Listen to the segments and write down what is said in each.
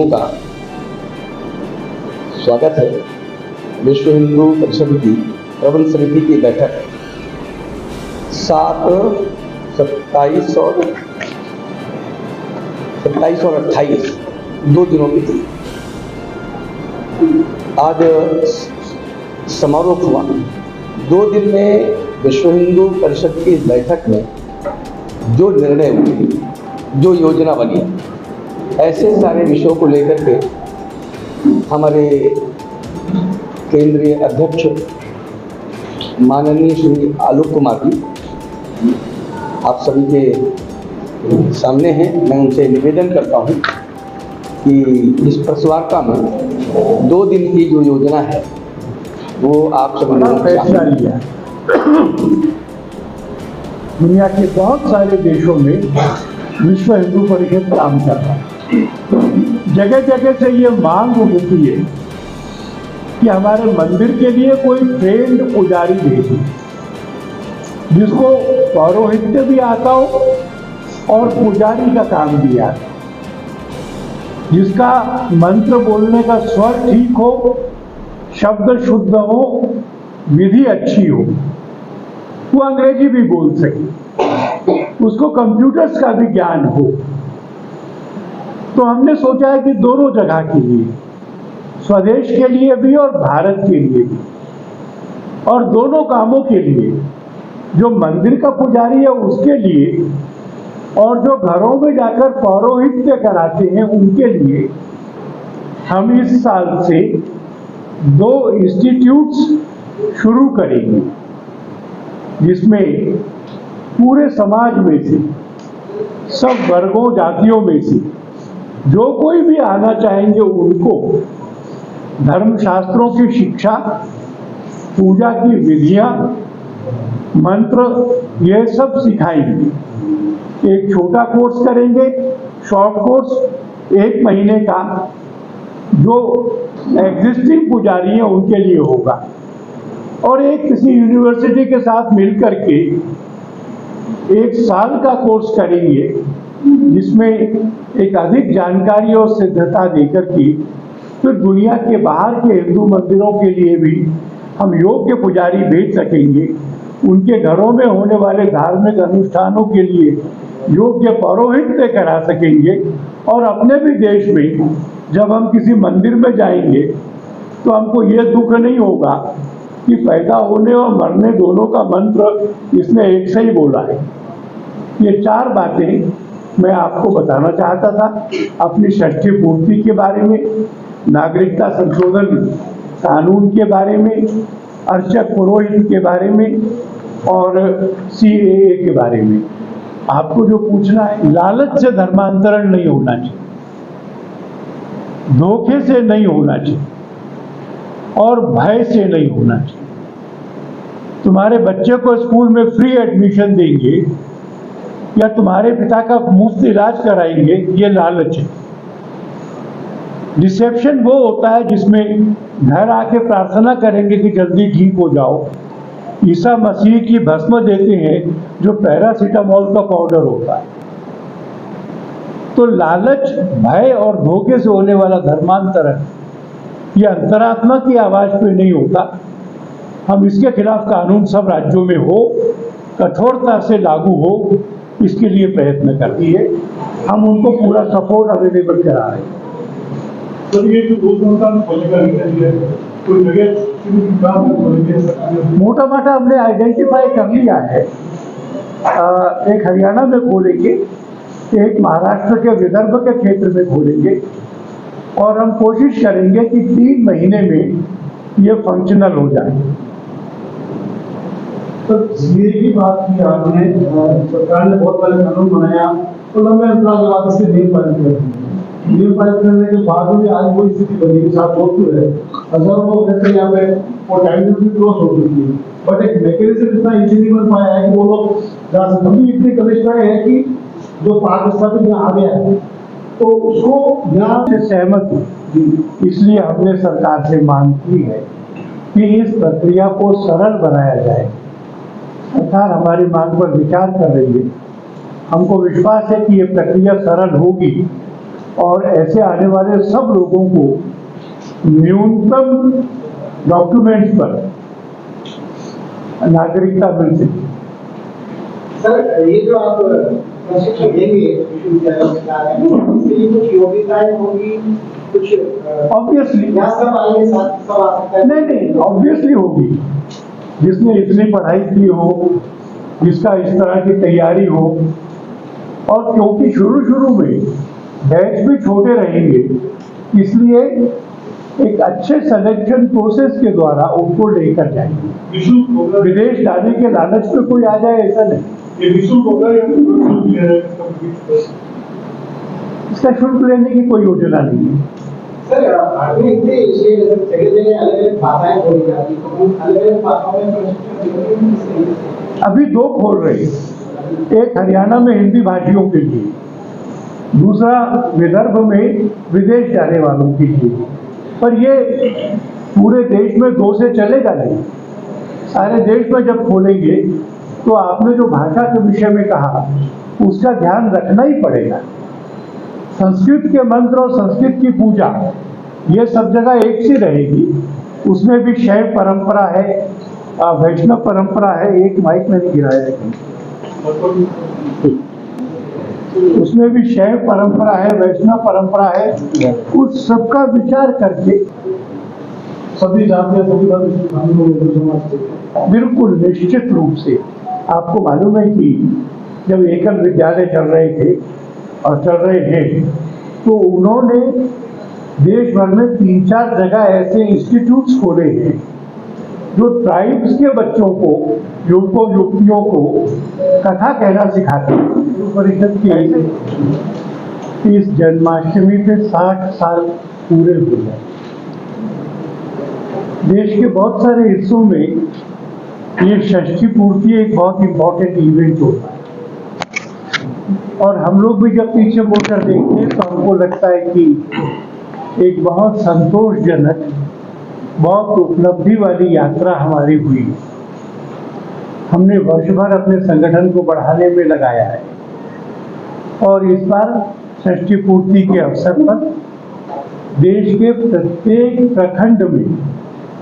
समूह का स्वागत है। विश्व हिंदू परिषद की प्रबंध समिति की बैठक 27 और 28 2 दिनों में थी। आज समारोह हुआ। 2 दिन में विश्व हिंदू परिषद की इस बैठक में जो निर्णय हुए, जो योजना बनी, ऐसे सारे विषयों को लेकर के हमारे केंद्रीय अध्यक्ष माननीय श्री आलोक कुमार जी आप सभी के सामने हैं। मैं उनसे निवेदन करता हूं कि इस प्रेस वार्ता में 2 दिन की जो योजना है वो आप सभी ने फैसला लिया। दुनिया के बहुत सारे देशों में विश्व हिंदू परिषद काम कर रहा है। जगह जगह से ये मांग उठती है कि हमारे मंदिर के लिए कोई ट्रेंड पुजारी भेजे जिसको पौरोहित्य भी आता हो और पुजारी का काम भी आता हो, जिसका मंत्र बोलने का स्वर ठीक हो, शब्द शुद्ध हो, विधि अच्छी हो, वो अंग्रेजी भी बोल सके, उसको कंप्यूटर्स का भी ज्ञान हो। तो हमने सोचा है कि दोनों जगह के लिए, स्वदेश के लिए भी और भारत के लिए भी, और दोनों कामों के लिए, जो मंदिर का पुजारी है उसके लिए और जो घरों में जाकर पौरोहित्य कराते हैं उनके लिए, हम इस साल से 2 इंस्टीट्यूट्स शुरू करेंगे जिसमें पूरे समाज में से, सब वर्गों जातियों में से जो कोई भी आना चाहेंगे उनको धर्मशास्त्रों की शिक्षा, पूजा की विधियां, मंत्र, यह सब सिखाएंगे। एक छोटा कोर्स करेंगे, शॉर्ट कोर्स 1 महीने का, जो एग्जिस्टिंग पुजारी हैं उनके लिए होगा, और एक किसी यूनिवर्सिटी के साथ मिलकर के 1 साल का कोर्स करेंगे जिसमें एक अधिक जानकारी और सिद्धता देकर के फिर दुनिया के बाहर के हिंदू मंदिरों के लिए भी हम योग्य पुजारी भेज सकेंगे। उनके घरों में होने वाले धार्मिक अनुष्ठानों के लिए योग्य पौरोहित्य करा सकेंगे, और अपने भी देश में जब हम किसी मंदिर में जाएंगे तो हमको ये दुख नहीं होगा कि पैदा होने और मरने दोनों का मंत्र इसने एक से ही बोला है। ये 4 बातें मैं आपको बताना चाहता था अपनी षष्ठी पूर्ति के बारे में, नागरिकता संशोधन कानून के बारे में, अर्चक पुरोहित के बारे में और CAA के बारे में। आपको जो पूछना है, लालच से धर्मांतरण नहीं होना चाहिए, धोखे से नहीं होना चाहिए और भय से नहीं होना चाहिए। तुम्हारे बच्चे को स्कूल में फ्री एडमिशन देंगे या तुम्हारे पिता का मुफ्त इलाज कराएंगे, ये लालच है। डिसेप्शन वो होता है जिसमें घर आके प्रार्थना करेंगे कि जल्दी ठीक हो जाओ, ईसा मसीह की भस्म देते हैं जो पैरासीटामोल का पाउडर होता है। तो लालच, भय और धोखे से होने वाला धर्मांतरण ये अंतरात्मा की आवाज पे नहीं होता। हम इसके खिलाफ कानून सब राज्यों में हो, कठोरता से लागू हो, इसके लिए प्रयत्न करती है। हम उनको पूरा सपोर्ट अवेलेबल करा रहे हैं। तो ये जो 2 साल का कोई जगह मोटा मोटा हमने आइडेंटिफाई कर लिया है। एक हरियाणा में खोलेंगे, एक महाराष्ट्र के विदर्भ के क्षेत्र में खोलेंगे, और हम कोशिश करेंगे कि 3 महीने में ये फंक्शनल हो जाए। तो CAA की बात की आपने, सरकार ने बहुत सारे कानून बनाया तो लंबे अंतराल के बाद इसके नियम पारित करते हैं। नियम पारित करने के बाद भी आज वही स्थिति बनी के साथ होती है। हजारों लोग रहते हैं यहाँ पे, वो टाइम भी क्रॉस हो चुकी है, बट एक मैकेनिज्म इतना इजी नहीं बन पाया है कि वो लोग जा सकते। अभी इतनी कनिष्ठाएं है कि जो पाक स्थापित यहाँ आ गया है तो उसको यहाँ से सहमत हूँ, इसलिए हमने सरकार से मांग की है कि इस प्रक्रिया को सरल बनाया जाए। सरकार हमारी मांग पर विचार कर रही है। हमको विश्वास है कि ये प्रक्रिया सरल होगी और ऐसे आने वाले सब लोगों को न्यूनतम डॉक्यूमेंट्स पर नागरिकता मिल सके। सर, ये जो आप प्रशिक्षण देंगे विश्वविद्यालय में जा रहे हैं, इसके लिए कुछ योग्यताएं होगी, कुछ ऑब्वियसली यहाँ सब आएंगे, साथ सब आ सकता है? नहीं, ऑब्वियसली होगी। जिसने इतनी पढ़ाई की हो, जिसका इस तरह की तैयारी हो, और क्योंकि शुरू में बैच भी छोटे रहेंगे, इसलिए एक अच्छे सिलेक्शन प्रोसेस के द्वारा उनको लेकर जाएंगे। विदेश जाने के लालच में कोई आ जाए ऐसा नहीं। ये निःशुल्क होगा या इसका शुल्क लेने की कोई योजना नहीं है। सर, भारत में इतने जगह अलग-अलग भाषाएं बोली जाती हैं, तो उन अलग-अलग भाषाओं में प्रशिक्षण अभी 2 खोल रहे हैं, एक हरियाणा में हिंदी भाषियों के लिए, दूसरा विदर्भ में विदेश जाने वालों के लिए। पर ये पूरे देश में 2 से चलेगा नहीं। सारे देश में जब खोलेंगे तो आपने जो भाषा के विषय में कहा उसका ध्यान रखना ही पड़ेगा। संस्कृत के मंत्र और संस्कृत की पूजा ये सब जगह एक सी रहेगी। उसमें भी शैव परंपरा है, वैष्णव परंपरा है। एक माइक में नहीं गिराया है, उसमें भी शैव परंपरा है, वैष्णव परंपरा है। उस सबका विचार करके सभी जातियां, सभी धर्म बिल्कुल निश्चित रूप से। आपको मालूम है कि जब एकल विद्यालय चल रहे थे और चल रहे हैं, तो उन्होंने देश भर में 3-4 जगह ऐसे इंस्टीट्यूट्स खोले हैं जो ट्राइब्स के बच्चों को, युवकों युवतियों को कथा कहना सिखाते हैं। परिषद की ऐसे इस जन्माष्टमी पे 60 साल पूरे हो गए। देश के बहुत सारे हिस्सों में ये षष्ठी पूर्ति एक बहुत इंपॉर्टेंट इवेंट होता है, और हम लोग भी जब पीछे मुड़कर देखते हैं तो हमको लगता है कि एक बहुत संतोषजनक, बहुत उपलब्धि वाली यात्रा हमारी हुई। हमने वर्ष भर अपने संगठन को बढ़ाने में लगाया है, और इस बार षष्ठी पूर्ति के अवसर पर देश के प्रत्येक प्रखंड में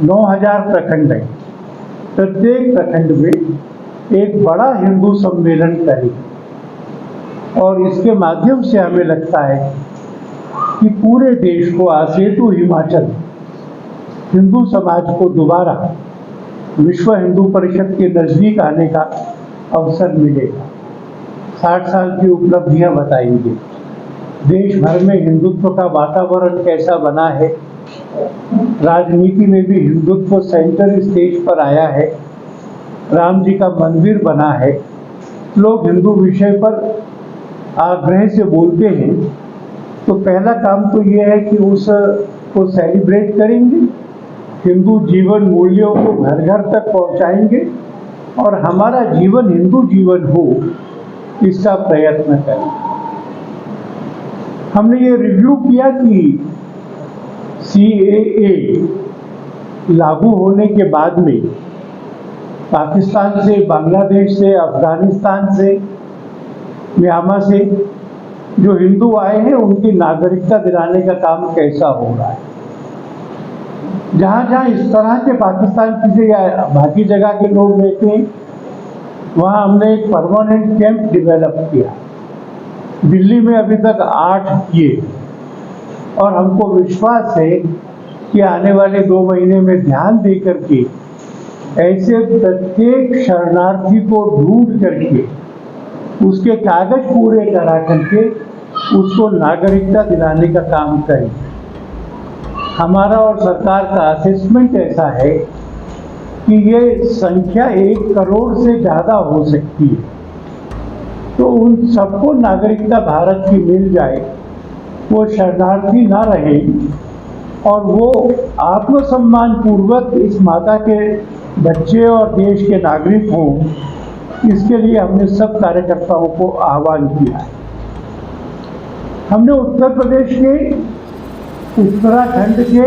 9000 प्रखंड हैं, प्रत्येक प्रखंड में एक बड़ा हिंदू सम्मेलन करें। और इसके माध्यम से हमें लगता है कि पूरे देश को, आसेतु हिमाचल, हिंदू समाज को दोबारा विश्व हिंदू परिषद के नज़दीक आने का अवसर मिलेगा। 60 साल की उपलब्धियां बताएंगे, देश भर में हिंदुत्व का वातावरण कैसा बना है, राजनीति में भी हिंदुत्व सेंटर स्टेज पर आया है, राम जी का मंदिर बना है, लोग हिंदू विषय पर आग्रह से बोलते हैं। तो पहला काम तो ये है कि उसको सेलिब्रेट करेंगे, हिंदू जीवन मूल्यों को घर घर तक पहुंचाएंगे, और हमारा जीवन हिंदू जीवन हो इसका प्रयत्न करें। हमने ये रिव्यू किया कि CAA लागू होने के बाद में पाकिस्तान से, बांग्लादेश से, अफगानिस्तान से, म्यांमार से जो हिंदू आए हैं उनकी नागरिकता दिलाने का काम कैसा हो रहा है। जहाँ जहाँ इस तरह के पाकिस्तान से या बाकी जगह के लोग रहते हैं, वहाँ हमने एक परमानेंट कैंप डेवलप किया। दिल्ली में अभी तक 8 किए, और हमको विश्वास है कि आने वाले 2 महीने में ध्यान दे करके ऐसे प्रत्येक शरणार्थी को ढूंढ करके उसके कागज पूरे करा करके उसको नागरिकता दिलाने का काम करें। हमारा और सरकार का असेसमेंट ऐसा है कि ये संख्या 1 करोड़ से ज़्यादा हो सकती है। तो उन सबको नागरिकता भारत की मिल जाए, वो शरणार्थी ना रहे, और वो आत्मसम्मान पूर्वक इस माता के बच्चे और देश के नागरिक हों, इसके लिए हमने सब कार्यकर्ताओं को आह्वान किया है। हमने उत्तर प्रदेश के, उत्तराखंड के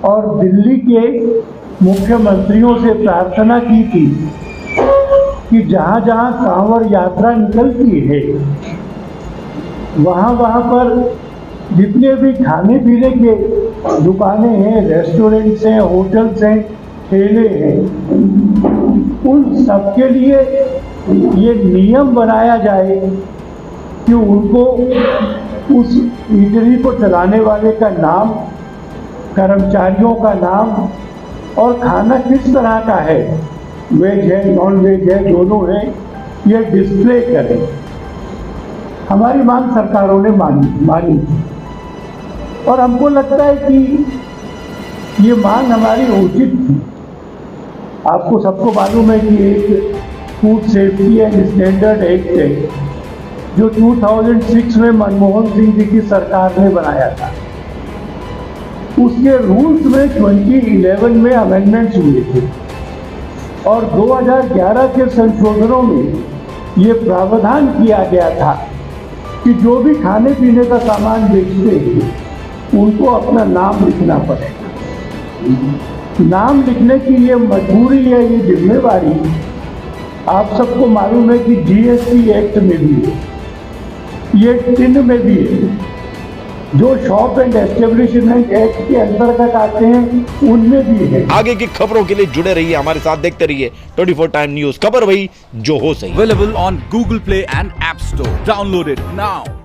और दिल्ली के मुख्यमंत्रियों से प्रार्थना की थी कि जहाँ जहाँ कांवड़ यात्रा निकलती है वहाँ पर जितने भी खाने पीने के दुकानें हैं, रेस्टोरेंट्स हैं, होटल्स हैं, ठेले हैं, उन सबके लिए ये नियम बनाया जाए कि उनको उस ईटरी को चलाने वाले का नाम, कर्मचारियों का नाम और खाना किस तरह का है, वेज है, नॉन वेज है, दोनों है, ये डिस्प्ले करें। हमारी मांग सरकारों ने मानी और हमको लगता है कि ये मांग हमारी उचित थी। आपको सबको मालूम है कि एक food safety and standard act है जो 2006 में मनमोहन सिंह जी की सरकार ने बनाया था। उसके रूल्स में 2011 में अमेंडमेंट्स हुए थे और 2011 के संशोधनों में ये प्रावधान किया गया था कि जो भी खाने पीने का सामान बेचते हैं उनको अपना नाम लिखना पड़ेगा। नाम लिखने की ये मजबूरी है, ये जिम्मेवारी आप सबको मालूम है कि जीएसटी एक्ट में भी है, ये टिन में भी है, जो शॉप एंड एस्टेब्लिशमेंट एक्ट के अंतर्गत आते हैं उनमें भी है। आगे की खबरों के लिए जुड़े रहिए हमारे साथ, देखते रहिए 24 टाइम न्यूज, खबर वही जो हो सही। Available on Google Play and App Store. Download it now.